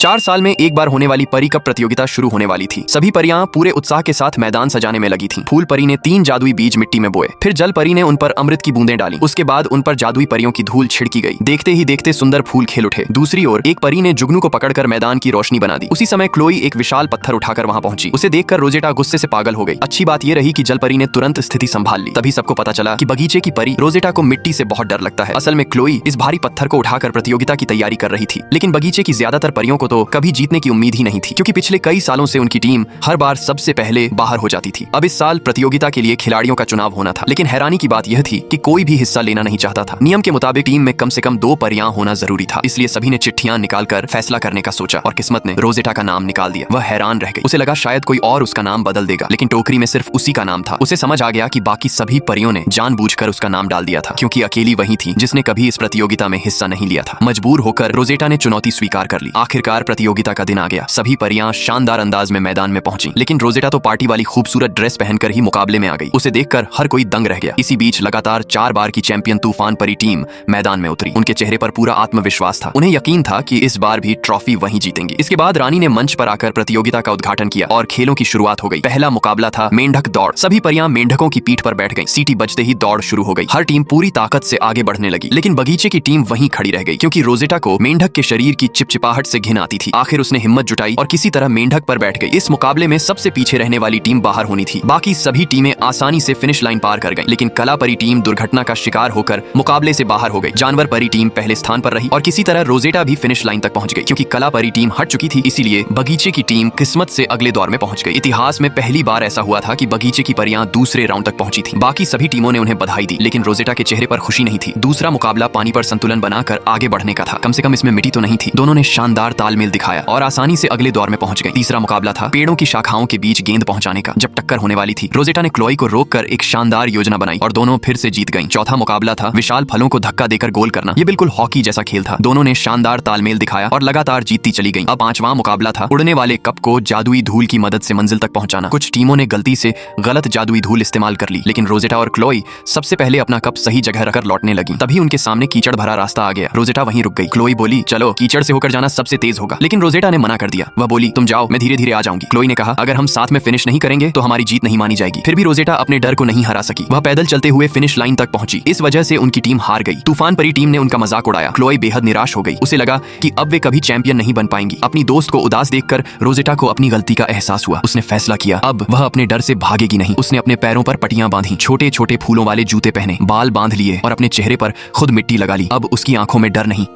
4 साल में एक बार होने वाली परी कप प्रतियोगिता शुरू होने वाली थी। सभी परियां पूरे उत्साह के साथ मैदान सजाने में लगी थीं। फूल परी ने 3 जादुई बीज मिट्टी में बोए, फिर जल परी ने उन पर अमृत की बूंदें डाली। उसके बाद उन पर जादुई परियों की धूल छिड़की गई। देखते ही देखते सुंदर फूल खिल उठे। दूसरी ओर एक परी ने जुगनू को पकड़कर मैदान की रोशनी बना दी। उसी समय क्लोई एक विशाल पत्थर उठाकर वहां पहुंची। उसे देखकर रोजेटा गुस्से से पागल हो गई। अच्छी बात यह रही कि जल परी ने तुरंत स्थिति संभाल ली। तभी सबको पता चला कि बगीचे की परी रोजेटा को मिट्टी से बहुत डर लगता है। असल में क्लोई इस भारी पत्थर को उठाकर प्रतियोगिता की तैयारी कर रही थी, लेकिन बगीचे की ज्यादातर परियों को तो कभी जीतने की उम्मीद ही नहीं थी, क्योंकि पिछले कई सालों से उनकी टीम हर बार सबसे पहले बाहर हो जाती थी। अब इस साल प्रतियोगिता के लिए खिलाड़ियों का चुनाव होना था, लेकिन हैरानी की बात यह थी कि कोई भी हिस्सा लेना नहीं चाहता था। नियम के मुताबिक टीम में कम से कम 2 परियां होना जरूरी था, इसलिए सभी ने चिट्ठियां निकालकर फैसला करने का सोचा और किस्मत ने रोजेटा का नाम निकाल दिया। वह हैरान रह गई। उसे लगा शायद कोई और उसका नाम बदल देगा, लेकिन टोकरी में सिर्फ उसी का नाम था। उसे समझ आ गया कि बाकी सभी परियों ने जानबूझकर उसका नाम डाल दिया था, क्योंकि अकेली वही थी जिसने कभी इस प्रतियोगिता में हिस्सा नहीं लिया था। मजबूर होकर रोजेटा ने चुनौती स्वीकार कर ली। आखिरकार प्रतियोगिता का दिन आ गया। सभी परियां शानदार अंदाज में मैदान में पहुंची, लेकिन रोजेटा तो पार्टी वाली खूबसूरत ड्रेस पहनकर ही मुकाबले में आ गई। उसे देखकर हर कोई दंग रह गया। इसी बीच लगातार 4 बार की चैंपियन तूफान परी टीम मैदान में उतरी। उनके चेहरे पर पूरा आत्मविश्वास था। उन्हें यकीन था कि इस बार भी ट्रॉफी वही जीतेंगी। इसके बाद रानी ने मंच पर आकर प्रतियोगिता का उद्घाटन किया और खेलों की शुरुआत हो गई। पहला मुकाबला था मेंढक दौड़। सभी परियां मेंढकों की पीठ पर बैठ गईं। सीटी बजते ही दौड़ शुरू हो गई। हर टीम पूरी ताकत से आगे बढ़ने लगी, लेकिन बगीचे की टीम वहीं खड़ी रह गई, क्योंकि रोजेटा को मेंढक के शरीर की चिपचिपाहट से घिन आती थी। आखिर उसने हिम्मत जुटाई और किसी तरह मेंढक पर बैठ गई। इस मुकाबले में सबसे पीछे रहने वाली टीम बाहर होनी थी। बाकी सभी टीमें आसानी से फिनिश लाइन पार कर गईं, लेकिन कला परी टीम दुर्घटना का शिकार होकर मुकाबले से बाहर हो गई। जानवर परी टीम पहले स्थान पर रही और किसी तरह रोजेटा भी फिनिश लाइन तक पहुंच गई। क्योंकि कला परी टीम हट चुकी थी, इसीलिए बगीचे की टीम किस्मत से अगले दौर में पहुंच गई। इतिहास में पहली बार ऐसा हुआ था कि बगीचे की परियां दूसरे राउंड तक पहुंची थी। बाकी सभी टीमों ने उन्हें बधाई दी, लेकिन रोजेटा के चेहरे पर खुशी नहीं थी। दूसरा मुकाबला पानी पर संतुलन बनाकर आगे बढ़ने का था। कम से कम इसमें मिट्टी तो नहीं थी। दोनों ने शानदार तालमेल दिखाया और आसानी से अगले दौर में पहुंच गए। तीसरा मुकाबला था पेड़ों की शाखाओं के बीच गेंद पहुंचाने का। जब टक्कर होने वाली थी, रोजेटा ने क्लोई को रोककर एक शानदार योजना बनाई और दोनों फिर से जीत गईं। चौथा मुकाबला था विशाल फलों को धक्का देकर गोल करना। ये बिल्कुल हॉकी जैसा खेल था। दोनों ने शानदार तालमेल दिखाया और लगातार जीतती चली गईं। अब 5वां मुकाबला था उड़ने वाले कप को जादुई धूल की मदद से मंजिल तक पहुंचाना। कुछ टीमों ने गलती से गलत जादुई धूल इस्तेमाल कर ली, लेकिन रोजेटा और क्लोई सबसे पहले अपना कप सही जगह रखकर लौटने लगी। तभी उनके सामने कीचड़ भरा रास्ता आ गया। रोजेटा वहीं रुक गई। क्लोई बोली, चलो कीचड़ से होकर जाना सबसे तेज होगा, लेकिन रोजेटा ने मना कर दिया। वह बोली, तुम जाओ, मैं धीरे धीरे आ जाऊंगी। क्लोई ने कहा, अगर हम साथ में फिनिश नहीं करेंगे तो हमारी जीत नहीं मानी जाएगी। फिर भी रोजेटा अपने डर को नहीं हरा सकी। वह पैदल चलते हुए फिनिश लाइन तक पहुंची। इस वजह से उनकी टीम हार गई। तूफान परी टीम ने उनका मजाक उड़ाया। क्लोई बेहद निराश हो गई। उसे लगा कि अब वे कभी चैंपियन नहीं बन पाएंगी। अपनी दोस्त को उदास देखकर रोजेटा को अपनी गलती का एहसास हुआ। उसने फैसला किया, अब वह अपने डर से भागेगी नहीं। उसने अपने पैरों पर पट्टियां बांधी, छोटे छोटे फूलों वाले जूते पहने, बाल बांध लिए और अपने चेहरे पर खुद मिट्टी लगा ली। अब उसकी आंखों में डर नहीं,